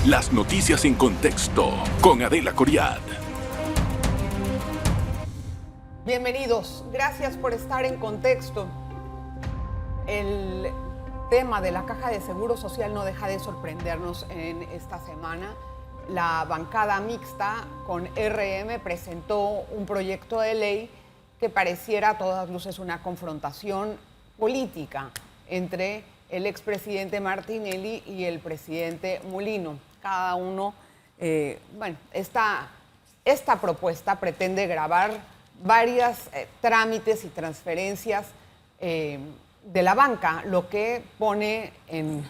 Las noticias en contexto con Adela Coriad. Bienvenidos, gracias por estar en contexto. El tema de la Caja de Seguro Social no deja de sorprendernos en esta semana. La bancada mixta con RM presentó un proyecto de ley que pareciera a todas luces una confrontación política entre el expresidente Martinelli y el presidente Mulino. Cada uno, esta propuesta pretende gravar varias trámites y transferencias de la banca, lo que pone en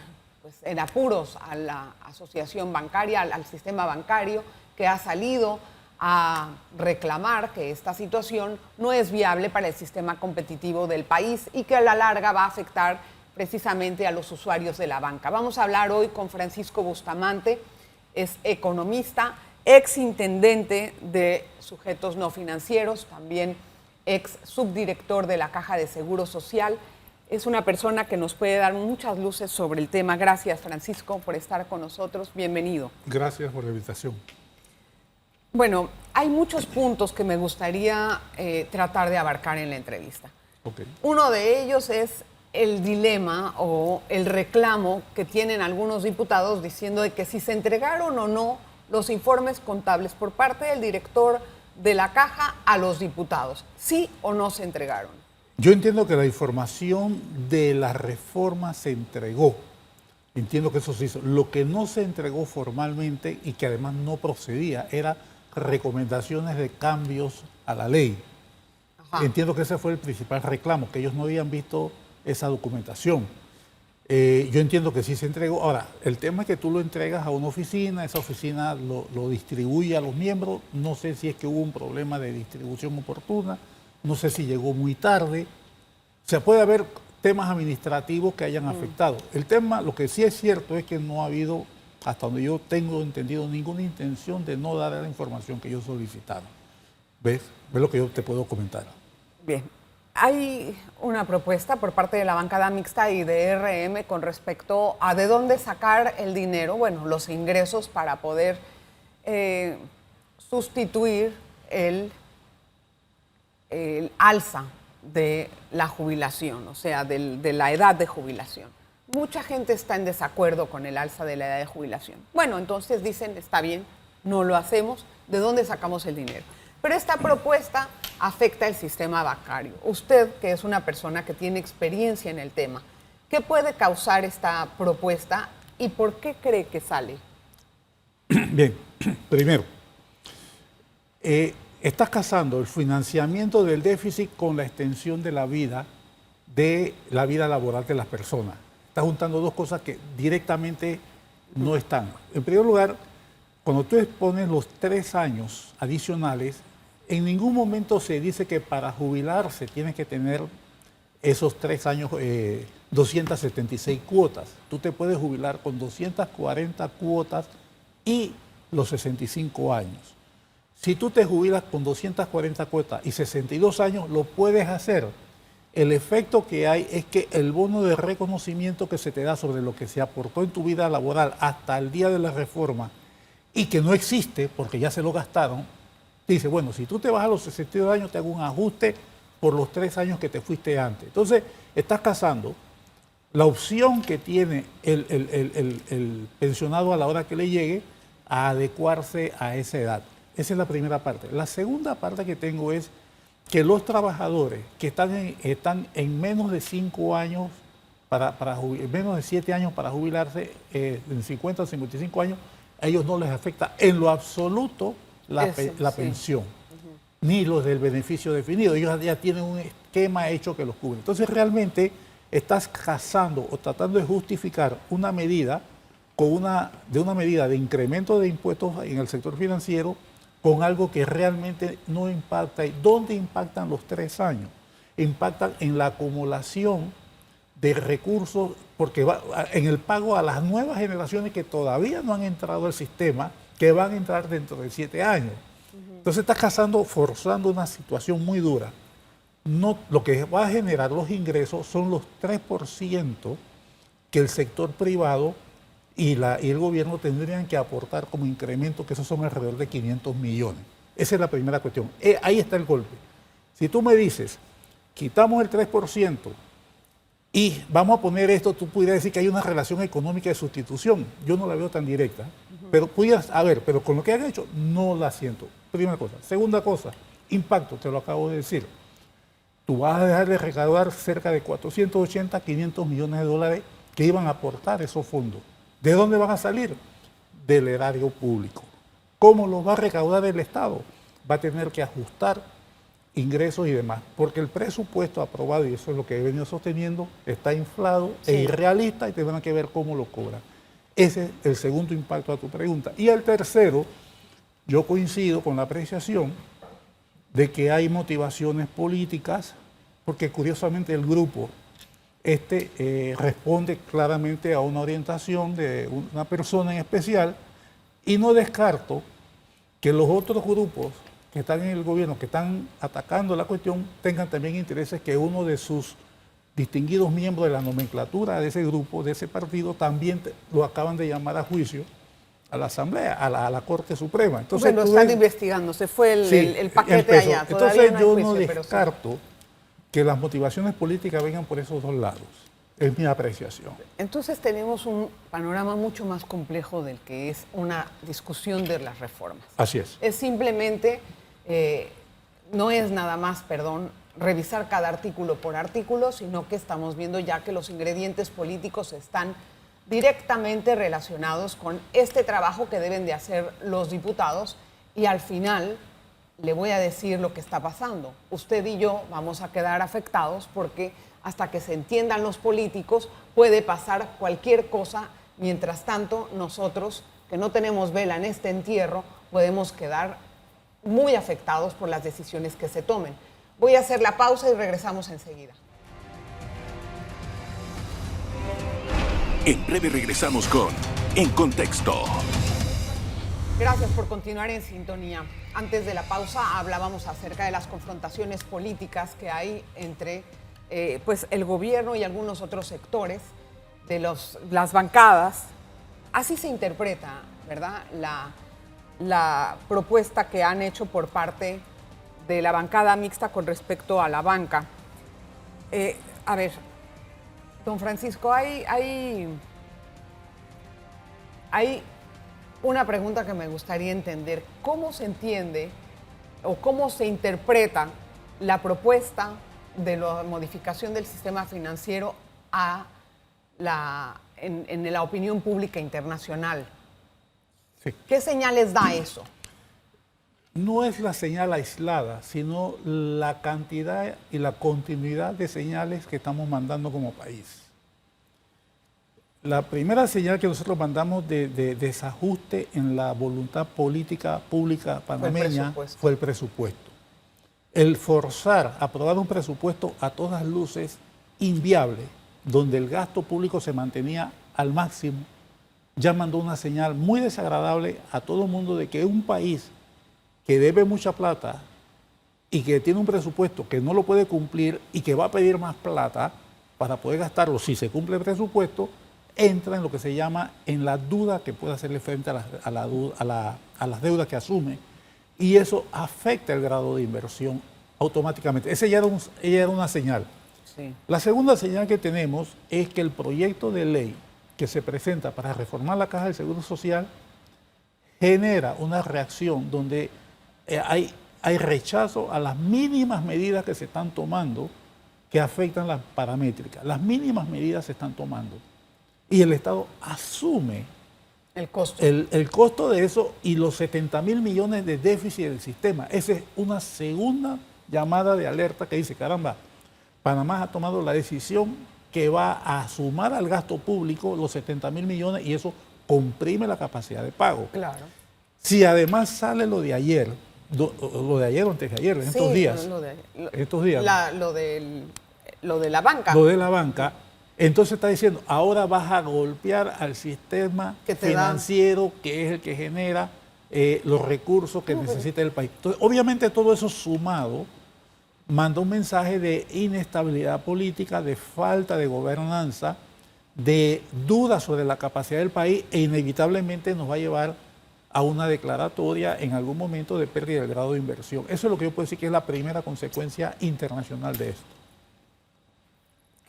apuros a la asociación bancaria, al sistema bancario, que ha salido a reclamar que esta situación no es viable para el sistema competitivo del país y que a la larga va a afectar precisamente a los usuarios de la banca. Vamos a hablar hoy con Francisco Bustamante, es economista, ex intendente de Sujetos No Financieros, también ex subdirector de la Caja de Seguro Social. Es una persona que nos puede dar muchas luces sobre el tema. Gracias, Francisco, por estar con nosotros. Bienvenido. Gracias por la invitación. Bueno, hay muchos puntos que me gustaría tratar de abarcar en la entrevista. Okay. Uno de ellos es el dilema o el reclamo que tienen algunos diputados diciendo de que si se entregaron o no los informes contables por parte del director de la Caja a los diputados. ¿Sí o no se entregaron? Yo entiendo que la información de la reforma se entregó. Entiendo que eso se hizo. Lo que no se entregó formalmente y que además no procedía era recomendaciones de cambios a la ley. Ajá. Entiendo que ese fue el principal reclamo, que ellos no habían visto esa documentación. Yo entiendo que sí se entregó. Ahora, el tema es que tú lo entregas a una oficina, esa oficina lo distribuye a los miembros. No sé si es que hubo un problema de distribución oportuna, no sé si llegó muy tarde. O sea, puede haber temas administrativos que hayan afectado. El tema, lo que sí es cierto es que no ha habido, hasta donde yo tengo entendido, ninguna intención de no dar la información que ellos solicitaron. ¿Ves? ¿Ves lo que yo te puedo comentar? Bien. Hay una propuesta por parte de la bancada mixta y de RM con respecto a de dónde sacar el dinero, bueno, los ingresos para poder sustituir el alza de la jubilación, o sea, de la edad de jubilación. Mucha gente está en desacuerdo con el alza de la edad de jubilación. Bueno, entonces dicen, está bien, no lo hacemos, ¿de dónde sacamos el dinero? Pero esta propuesta afecta el sistema bancario. Usted, que es una persona que tiene experiencia en el tema, ¿qué puede causar esta propuesta y por qué cree que sale? Bien, primero, estás casando el financiamiento del déficit con la extensión de la vida laboral de las personas. Estás juntando dos cosas que directamente no están. En primer lugar, cuando tú expones los 3 años adicionales, en ningún momento se dice que para jubilarse tienes que tener esos 3 años, 276 cuotas. Tú te puedes jubilar con 240 cuotas y los 65 años. Si tú te jubilas con 240 cuotas y 62 años, lo puedes hacer. El efecto que hay es que el bono de reconocimiento que se te da sobre lo que se aportó en tu vida laboral hasta el día de la reforma y que no existe porque ya se lo gastaron, dice, bueno, si tú te vas a los 62 años, te hago un ajuste por los 3 años que te fuiste antes. Entonces, estás casando la opción que tiene el pensionado a la hora que le llegue a adecuarse a esa edad. Esa es la primera parte. La segunda parte que tengo es que los trabajadores que están en menos de 5 años, menos de 7 años para jubilarse, en 50 o 55 años, a ellos no les afecta en lo absoluto la pensión, ni los del beneficio definido. Ellos ya tienen un esquema hecho que los cubre. Entonces realmente estás casando o tratando de justificar una medida de una medida de incremento de impuestos en el sector financiero con algo que realmente no impacta. ¿Dónde impactan los 3 años? Impactan en la acumulación de recursos, porque va en el pago a las nuevas generaciones que todavía no han entrado al sistema, que van a entrar dentro de 7 años. Entonces estás forzando una situación muy dura. No, lo que va a generar los ingresos son los 3% que el sector privado y el gobierno tendrían que aportar como incremento, que esos son alrededor de 500 millones. Esa es la primera cuestión. Ahí está el golpe. Si tú me dices, quitamos el 3% y vamos a poner esto, tú pudieras decir que hay una relación económica de sustitución. Yo no la veo tan directa, pero pudieras, a ver, pero con lo que han hecho, no la siento. Primera cosa. Segunda cosa, impacto, te lo acabo de decir. Tú vas a dejar de recaudar cerca de 480, 500 millones de dólares que iban a aportar esos fondos. ¿De dónde van a salir? Del erario público. ¿Cómo los va a recaudar el Estado? Va a tener que ajustar ingresos y demás, porque el presupuesto aprobado, y eso es lo que he venido sosteniendo, está inflado e irrealista y tendrán que ver cómo lo cobran. Ese es el segundo impacto a tu pregunta. Y el tercero, yo coincido con la apreciación de que hay motivaciones políticas, porque curiosamente el grupo responde claramente a una orientación de una persona en especial, y no descarto que los otros grupos que están en el gobierno, que están atacando la cuestión, tengan también intereses que uno de sus distinguidos miembros de la nomenclatura de ese grupo, de ese partido, también lo acaban de llamar a juicio a la Asamblea, a la Corte Suprema. Entonces, lo están investigando, se fue el paquete empezó. allá. Entonces no hay yo juicio, no pero descarto que las motivaciones políticas vengan por esos dos lados. Es mi apreciación. Entonces tenemos un panorama mucho más complejo del que es una discusión de las reformas. Así es. Es simplemente, no es nada más, revisar cada artículo por artículo, sino que estamos viendo ya que los ingredientes políticos están directamente relacionados con este trabajo que deben de hacer los diputados, y al final le voy a decir lo que está pasando. Usted y yo vamos a quedar afectados porque hasta que se entiendan los políticos puede pasar cualquier cosa. Mientras tanto, nosotros que no tenemos vela en este entierro podemos quedar muy afectados por las decisiones que se tomen. Voy a hacer la pausa y regresamos enseguida. En breve regresamos con En Contexto. Gracias por continuar en sintonía. Antes de la pausa hablábamos acerca de las confrontaciones políticas que hay entre el gobierno y algunos otros sectores de las bancadas. Así se interpreta, ¿verdad?, la propuesta que han hecho por parte de la bancada mixta con respecto a la banca. A ver, don Francisco, hay una pregunta que me gustaría entender. ¿Cómo se entiende o cómo se interpreta la propuesta de la modificación del sistema financiero en la opinión pública internacional? Sí. ¿Qué señales da eso? No es la señal aislada, sino la cantidad y la continuidad de señales que estamos mandando como país. La primera señal que nosotros mandamos de desajuste en la voluntad política pública panameña fue el presupuesto. El forzar a aprobar un presupuesto a todas luces inviable, donde el gasto público se mantenía al máximo, ya mandó una señal muy desagradable a todo el mundo de que un país que debe mucha plata y que tiene un presupuesto que no lo puede cumplir y que va a pedir más plata para poder gastarlo si se cumple el presupuesto, entra en lo que se llama en la duda que puede hacerle frente a las deudas que asume, y eso afecta el grado de inversión automáticamente. Esa ya era una señal. Sí. La segunda señal que tenemos es que el proyecto de ley que se presenta para reformar la Caja del Seguro Social genera una reacción donde hay rechazo a las mínimas medidas que se están tomando que afectan las paramétricas. Las mínimas medidas se están tomando. Y el Estado asume el costo. El costo de eso y los 70.000 millones de déficit del sistema. Esa es una segunda llamada de alerta que dice, caramba, Panamá ha tomado la decisión que va a sumar al gasto público los 70.000 millones y eso comprime la capacidad de pago. Claro. Si además sale lo de ayer o antes de ayer, en estos días. Lo de la banca. Lo de la banca. Entonces está diciendo, ahora vas a golpear al sistema financiero que es el que genera los recursos que necesita el país. Entonces, obviamente todo eso sumado manda un mensaje de inestabilidad política, de falta de gobernanza, de dudas sobre la capacidad del país e inevitablemente nos va a llevar a una declaratoria en algún momento de pérdida del grado de inversión. Eso es lo que yo puedo decir que es la primera consecuencia internacional de esto.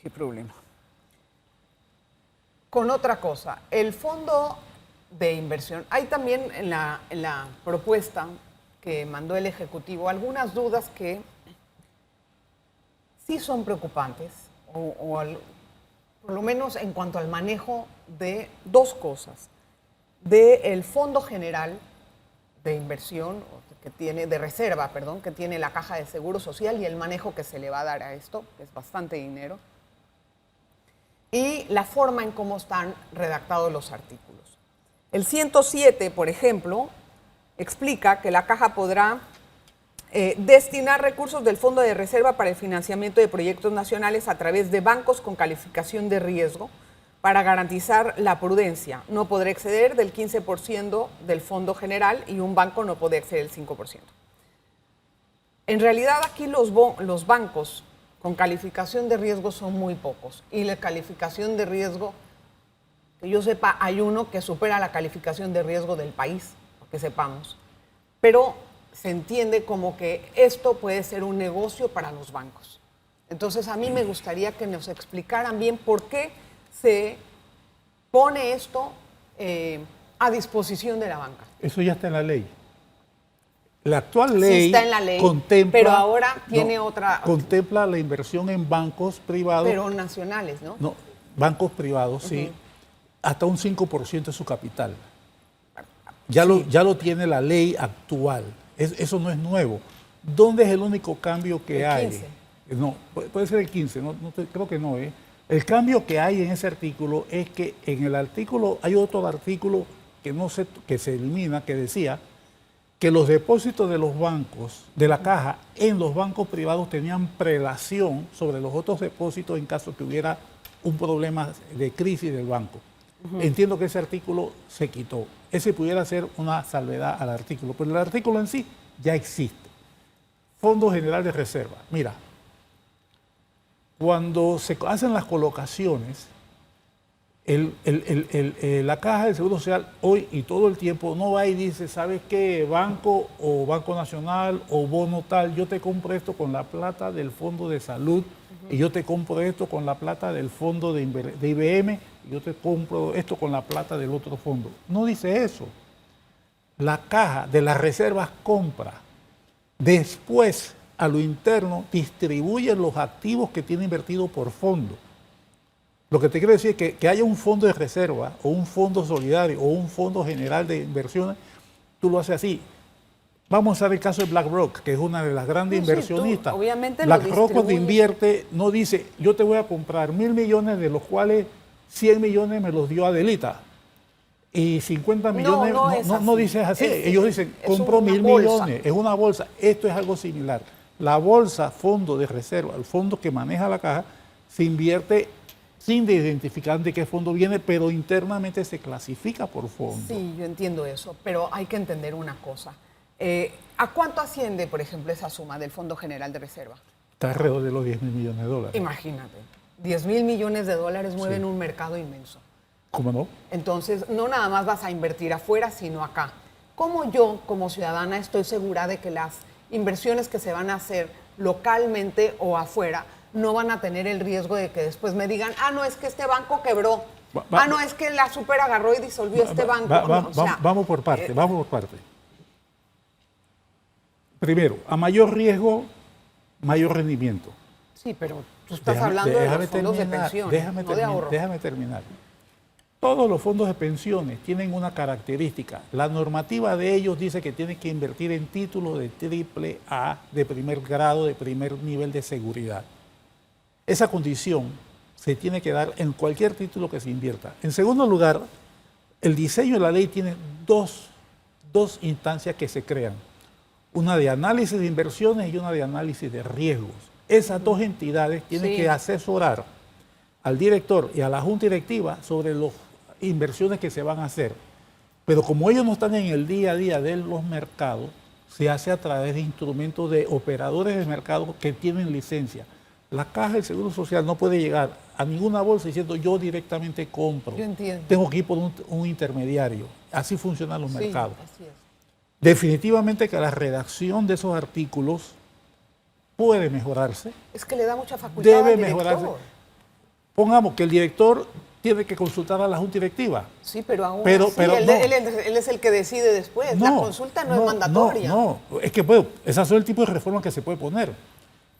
¿Qué problema? Con otra cosa, el fondo de inversión, hay también en la propuesta que mandó el Ejecutivo algunas dudas que sí son preocupantes, por lo menos en cuanto al manejo de dos cosas. Del Fondo General de Inversión, que tiene, de reserva, perdón, que tiene la Caja de Seguro Social y el manejo que se le va a dar a esto, que es bastante dinero, y la forma en cómo están redactados los artículos. El 107, por ejemplo, explica que la Caja podrá destinar recursos del Fondo de Reserva para el financiamiento de proyectos nacionales a través de bancos con calificación de riesgo para garantizar la prudencia. No podrá exceder del 15% del Fondo General y un banco no puede exceder el 5%. En realidad aquí los bancos con calificación de riesgo son muy pocos y la calificación de riesgo, que yo sepa, hay uno que supera la calificación de riesgo del país, que sepamos, pero se entiende como que esto puede ser un negocio para los bancos. Entonces a mí me gustaría que nos explicaran bien por qué se pone esto a disposición de la banca. Eso ya está en la ley. La actual ley, sí está en la ley, contempla, pero ahora tiene otra... Contempla la inversión en bancos privados. Pero nacionales, ¿no? No, bancos privados, sí, hasta un 5% de su capital. Ya lo tiene la ley actual. Eso no es nuevo. ¿Dónde es el único cambio que hay? 15. No, puede ser el 15, creo que no. El cambio que hay en ese artículo es que en el artículo, hay otro artículo que se elimina, que decía que los depósitos de los bancos, de la Caja, en los bancos privados tenían prelación sobre los otros depósitos en caso que hubiera un problema de crisis del banco. Entiendo que ese artículo se quitó. Ese pudiera ser una salvedad al artículo, pero el artículo en sí ya existe. Fondo General de Reserva. Mira, cuando se hacen las colocaciones, la Caja del Seguro Social hoy y todo el tiempo no va y dice, ¿sabes qué? Banco o Banco Nacional o bono tal, yo te compro esto con la plata del Fondo de Salud y yo te compro esto con la plata del Fondo de IBM y yo te compro esto con la plata del otro fondo. No dice eso. La Caja de las Reservas compra. Después, a lo interno, distribuye los activos que tiene invertido por fondo. Lo que te quiero decir es que haya un fondo de reserva o un fondo solidario o un fondo general de inversiones, tú lo haces así. Vamos a ver el caso de BlackRock, que es una de las grandes inversionistas. Obviamente BlackRock cuando invierte no dice, yo te voy a comprar 1.000 millones, de los cuales 100 millones me los dio Adelita. Y 50 millones, no dices así. Ellos dicen, compro 1.000 millones, es una bolsa. Esto es algo similar. La bolsa, fondo de reserva, el fondo que maneja la Caja, se invierte sin identificar de qué fondo viene, pero internamente se clasifica por fondo. Sí, yo entiendo eso, pero hay que entender una cosa. ¿A cuánto asciende, por ejemplo, esa suma del Fondo General de Reserva? Está alrededor de los 10.000 millones de dólares. Imagínate, 10.000 millones de dólares mueven un mercado inmenso. ¿Cómo no? Entonces, no nada más vas a invertir afuera, sino acá. ¿Cómo yo, como ciudadana, estoy segura de que las inversiones que se van a hacer localmente o afuera no van a tener el riesgo de que después me digan, no, es que este banco quebró, no, es que la super agarró y disolvió este banco? Vamos por parte, vamos por parte. Primero, a mayor riesgo, mayor rendimiento. Sí, pero tú estás hablando de los fondos de pensiones, no de ahorro. Déjame terminar. Todos los fondos de pensiones tienen una característica. La normativa de ellos dice que tienen que invertir en títulos de AAA, de primer grado, de primer nivel de seguridad. Esa condición se tiene que dar en cualquier título que se invierta. En segundo lugar, el diseño de la ley tiene dos instancias que se crean. Una de análisis de inversiones y una de análisis de riesgos. Esas dos entidades tienen que asesorar al director y a la junta directiva sobre las inversiones que se van a hacer. Pero como ellos no están en el día a día de los mercados, se hace a través de instrumentos de operadores de mercado que tienen licencia. La Caja del Seguro Social no puede llegar a ninguna bolsa diciendo yo directamente compro. Yo entiendo. Tengo que ir por un intermediario. Así funcionan los mercados. Así es. Definitivamente que la redacción de esos artículos puede mejorarse. Es que le da mucha facultad Debe al director. mejorarse. Pongamos que el director tiene que consultar a la Junta Directiva. Sí, pero aún Pero así, no. él es el que decide después. La consulta no es mandatoria. No, es que bueno, esas son el tipo de reformas que se puede poner.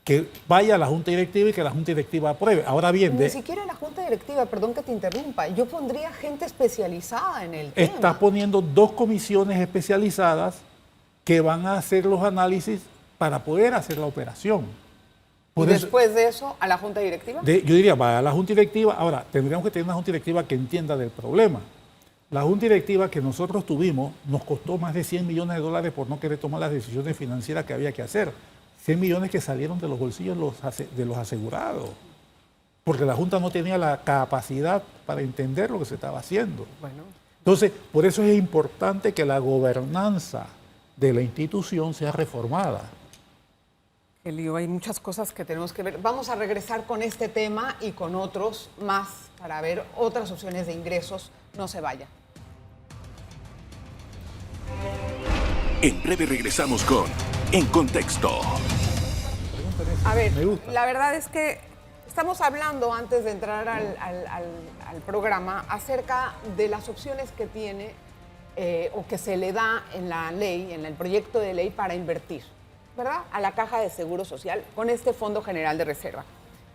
Que vaya a la Junta Directiva y que la Junta Directiva apruebe. Ahora bien, Ni siquiera la Junta Directiva, perdón que te interrumpa, yo pondría gente especializada en el tema. está poniendo 2 comisiones especializadas que van a hacer los análisis para poder hacer la operación. Y después de eso, a la Junta Directiva. Yo diría, va a la Junta Directiva. Ahora, tendríamos que tener una Junta Directiva que entienda del problema. La Junta Directiva que nosotros tuvimos nos costó más de $100 millones por no querer tomar las decisiones financieras que había que hacer. 100 millones que salieron de los bolsillos de los asegurados. Porque la Junta no tenía la capacidad para entender lo que se estaba haciendo. Bueno. Entonces, por eso es importante que la gobernanza de la institución sea reformada. Qué lío, hay muchas cosas que tenemos que ver. Vamos a regresar con este tema y con otros más para ver otras opciones de ingresos. No se vaya. En breve regresamos con En Contexto. A ver, Me gusta. la verdad es que estamos hablando antes de entrar al programa acerca de las opciones que tiene o que se le da en la ley, en el proyecto de ley para invertir, ¿verdad? A la Caja de Seguro Social con este Fondo General de Reserva.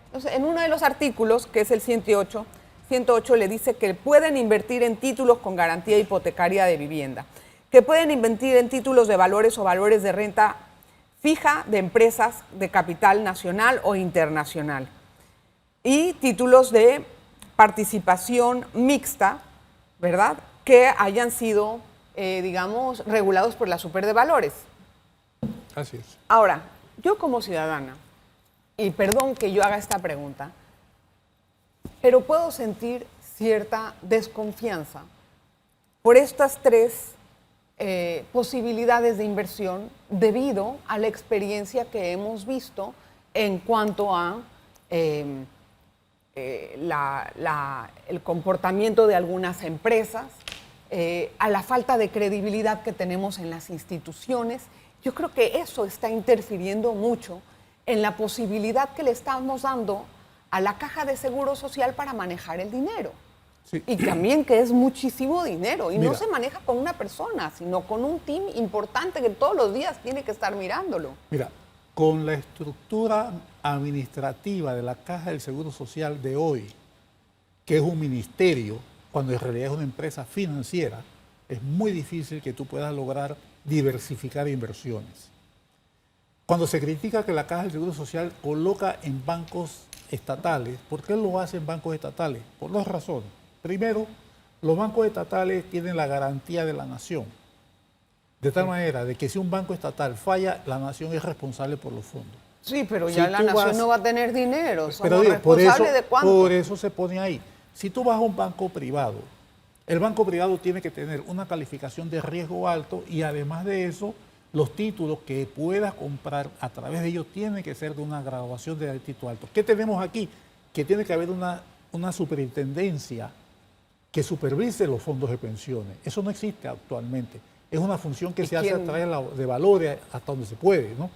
Entonces, en uno de los artículos, que es el 108 le dice que pueden invertir en títulos con garantía hipotecaria de vivienda, que pueden invertir en títulos de valores o valores de renta fija de empresas de capital nacional o internacional y títulos de participación mixta, ¿verdad?, que hayan sido, digamos, regulados por la Super de Valores. Así es. Ahora, yo como ciudadana, y perdón que yo haga esta pregunta, pero puedo sentir cierta desconfianza por estas 3 posibilidades de inversión debido a la experiencia que hemos visto en cuanto a el comportamiento de algunas empresas, a la falta de credibilidad que tenemos en las instituciones. Yo creo que eso está interfiriendo mucho en la posibilidad que le estamos dando a la Caja de Seguro Social para manejar el dinero. Sí. Y también que es muchísimo dinero y Mira, no se maneja con una persona, sino con un team importante que todos los días tiene que estar mirándolo. Mira, con la estructura administrativa de la Caja del Seguro Social de hoy, que es un ministerio, cuando en realidad es una empresa financiera, es muy difícil que tú puedas lograr diversificar inversiones. Cuando se critica que la Caja del Seguro Social coloca en bancos estatales, ¿por qué lo hace en bancos estatales? Por 2 razones. Primero, los bancos estatales tienen la garantía de la nación, de tal manera de que si un banco estatal falla, la nación es responsable por los fondos. Sí, pero Si ya la tú nación vas- no va a tener dinero. Somos Pero digo, por responsables de cuánto. por eso se pone ahí. Si tú vas a un banco privado, el banco privado tiene que tener una calificación de riesgo alto y además de eso, los títulos que puedas comprar a través de ellos tienen que ser de una graduación de título alto. ¿Qué tenemos aquí? Que tiene que haber una superintendencia que supervise los fondos de pensiones. Eso no existe actualmente. Es una función que se hace a través de valores hasta donde se puede, ¿no?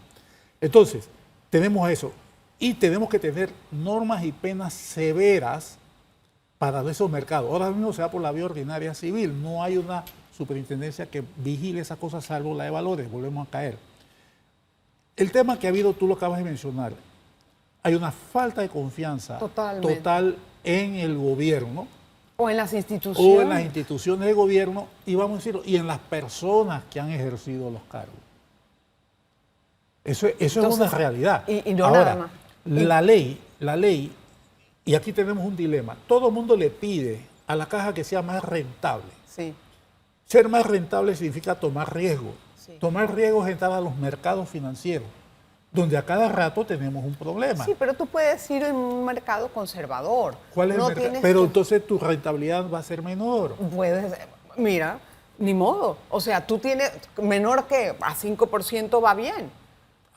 Entonces, tenemos eso. Y tenemos que tener normas y penas severas para esos mercados. Ahora mismo se va por la vía ordinaria civil. No hay una superintendencia que vigile esas cosas, salvo la de valores. Volvemos a caer. El tema que ha habido, tú lo acabas de mencionar. Hay una falta de confianza total en el gobierno. O en las instituciones. O en las instituciones de gobierno, y vamos a decirlo, y en las personas que han ejercido los cargos. Eso es una realidad. Y no Ahora, nada más. la ley, y aquí tenemos un dilema. Todo el mundo le pide a la caja que sea más rentable. Sí. Ser más rentable significa tomar riesgo. Sí. Tomar riesgo es entrar a los mercados financieros, donde a cada rato tenemos un problema. Sí, pero tú puedes ir en un mercado conservador. ¿Cuál es el mercado? Pero entonces tu rentabilidad va a ser menor. Mira, ni modo. O sea, tú tienes menor que a 5% va bien.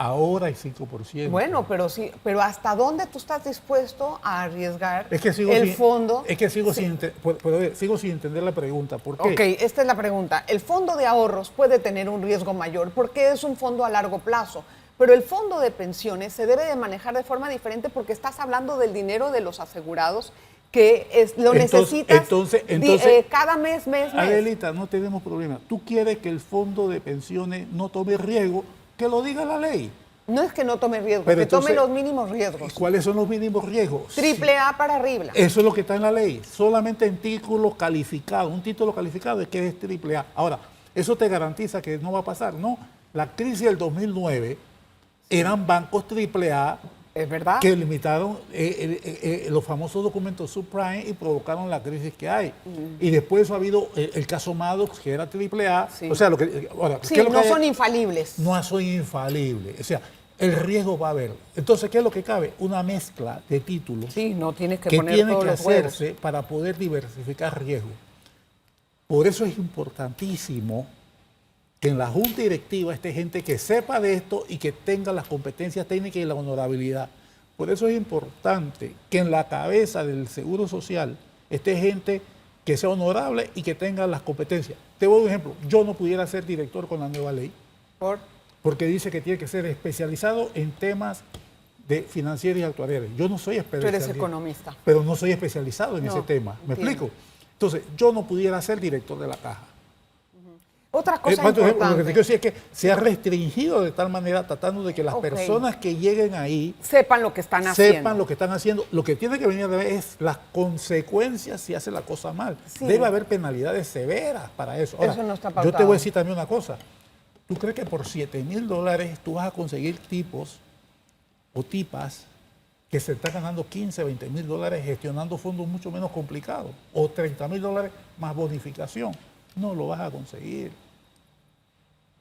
Ahora hay 5%. Bueno, pero sí, pero ¿hasta dónde tú estás dispuesto a arriesgar sigo el fondo? Es que sigo sin entender la pregunta. ¿Por qué? Ok, esta es la pregunta. El fondo de ahorros puede tener un riesgo mayor porque es un fondo a largo plazo, pero el fondo de pensiones se debe de manejar de forma diferente porque estás hablando del dinero de los asegurados que lo necesitas cada mes. Adelita, no tenemos problema. Tú quieres que el fondo de pensiones no tome riesgo, que lo diga la ley. No es que no tome riesgo, Pero que entonces, tome los mínimos riesgos. ¿Cuáles son los mínimos riesgos? Triple A para arriba. Eso es lo que está en la ley. Solamente en títulos calificados. Un título calificado es que es triple A. Ahora, ¿eso te garantiza que no va a pasar? No. La crisis del 2009 eran bancos triple A. Es verdad. Que limitaron los famosos documentos subprime y provocaron la crisis que hay. Y después ha habido el caso Maddox, que era AAA. Sí. O sea, lo que, ahora, sí, ¿qué es lo no que son infalibles. No son infalibles. O sea, el riesgo va a haber. Entonces, ¿qué es lo que cabe? Una mezcla de títulos Sí, no tienes que que poner tiene todos que los hacerse huevos. para poder diversificar riesgo. Por eso es importantísimo que en la junta directiva esté gente que sepa de esto y que tenga las competencias técnicas y la honorabilidad. Por eso es importante que en la cabeza del Seguro Social esté gente que sea honorable y que tenga las competencias. Te doy un ejemplo. Yo no pudiera ser director con la nueva ley porque dice que tiene que ser especializado en temas de financieros y actuariales. Yo no soy Tú especialista. eres economista. Pero no soy especializado en ese tema. ¿Me explico? Entonces, yo no pudiera ser director de la caja. Otra cosa Lo que te importante. quiero decir es que se ha restringido de tal manera tratando de que las personas que lleguen ahí sepan lo que están haciendo. sepan lo que están haciendo. Lo que tiene que venir de ver es las consecuencias si hace la cosa mal. Sí. Debe haber penalidades severas para eso. Ahora, Eso no está yo pautado. te voy a decir también una cosa. ¿Tú crees que por $7,000 tú vas a conseguir tipos o tipas que se están ganando $15, $20,000 gestionando fondos mucho menos complicados? O $30,000 más bonificación. No lo vas a conseguir.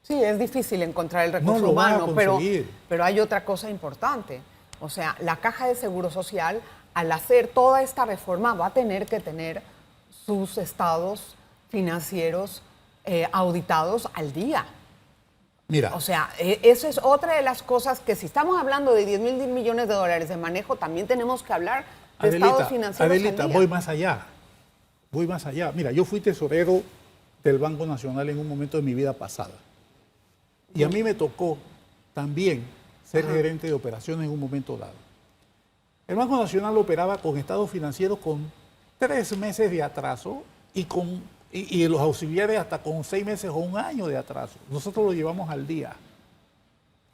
Sí, es difícil encontrar el recurso No lo vas a humano, conseguir. pero hay otra cosa importante. O sea, la Caja de Seguro Social, al hacer toda esta reforma, va a tener que tener sus estados financieros auditados al día. Mira. O sea, eso es otra de las cosas que si estamos hablando de 10,000 millones de dólares de manejo, también tenemos que hablar de estados financieros Adelita, al día. voy más allá. Voy más allá. Mira, yo fui tesorero del Banco Nacional en un momento de mi vida pasada. Y a mí me tocó también ser gerente de operaciones en un momento dado. El Banco Nacional operaba con estados financieros con 3 meses de atraso y los auxiliares hasta con 6 meses o 1 año de atraso. Nosotros lo llevamos al día.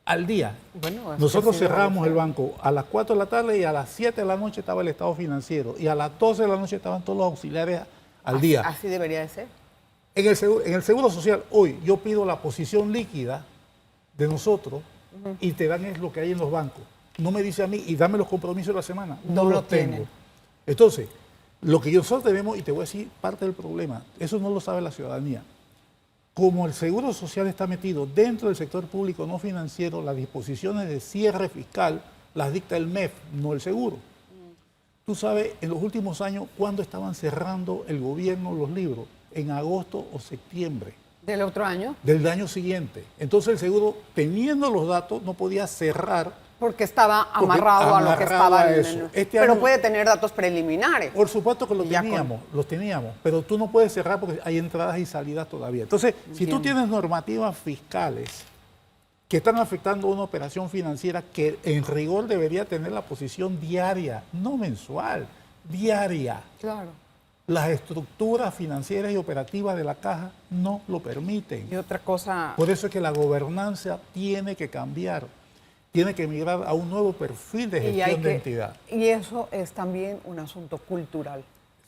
Al día. Bueno, es Nosotros que sí, cerramos el banco a las 4 de la tarde y a las 7 de la noche estaba el estado financiero. Y a las 12 de la noche estaban todos los auxiliares al día. Así debería de ser. En el Seguro Social, hoy, yo pido la posición líquida de nosotros y te dan es lo que hay en los bancos. No me dice a mí, y dame los compromisos de la semana. No No lo los tengo. tienen. Entonces, lo que nosotros tenemos, y te voy a decir parte del problema, eso no lo sabe la ciudadanía. Como el Seguro Social está metido dentro del sector público no financiero, las disposiciones de cierre fiscal las dicta el MEF, no el seguro. Tú sabes, en los últimos años, ¿cuándo estaban cerrando el gobierno los libros? En agosto o septiembre ¿Del otro año? del año siguiente. Entonces el seguro, teniendo los datos, no podía cerrar. Porque estaba amarrado a lo que estaba a en eso. el... Este pero año- puede tener datos preliminares. Por supuesto que los Ya teníamos, pero tú no puedes cerrar porque hay entradas y salidas todavía. Entonces, si tú tienes normativas fiscales que están afectando una operación financiera que en rigor debería tener la posición diaria, no mensual, diaria. Claro. Las estructuras financieras y operativas de la caja no lo permiten. Y otra cosa... Por eso es que la gobernanza tiene que cambiar, tiene que migrar a un nuevo perfil de gestión de entidad. Y eso es también un asunto cultural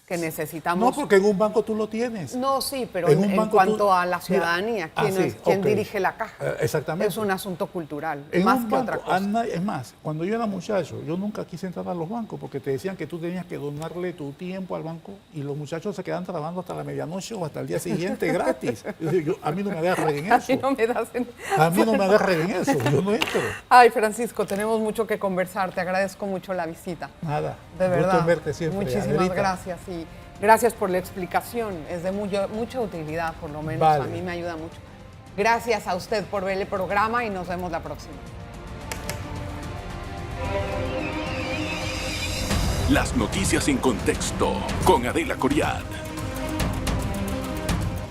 que necesitamos. No, porque en un banco tú lo tienes. No, sí, pero En un en banco cuanto tú- a la ciudadanía, Mira, ¿quién ok. dirige la caja? Exactamente. Es un asunto cultural, En más un que otra banco, cosa. es más, cuando yo era muchacho, yo nunca quise entrar a los bancos porque te decían que tú tenías que donarle tu tiempo al banco y los muchachos se quedan trabajando hasta la medianoche o hasta el día siguiente gratis. A mí no me agarren en eso. Así no me das A mí no me agarren en eso, yo no entro. Ay, Francisco, tenemos mucho que conversar. Te agradezco mucho la visita. Nada. De verdad. Gusto en verte siempre. Muchísimas Adelita. gracias y gracias por la explicación. Es de mucha utilidad, por lo menos. Vale. A mí me ayuda mucho. Gracias a usted por ver el programa y nos vemos la próxima. Las noticias en contexto con Adela Coriad.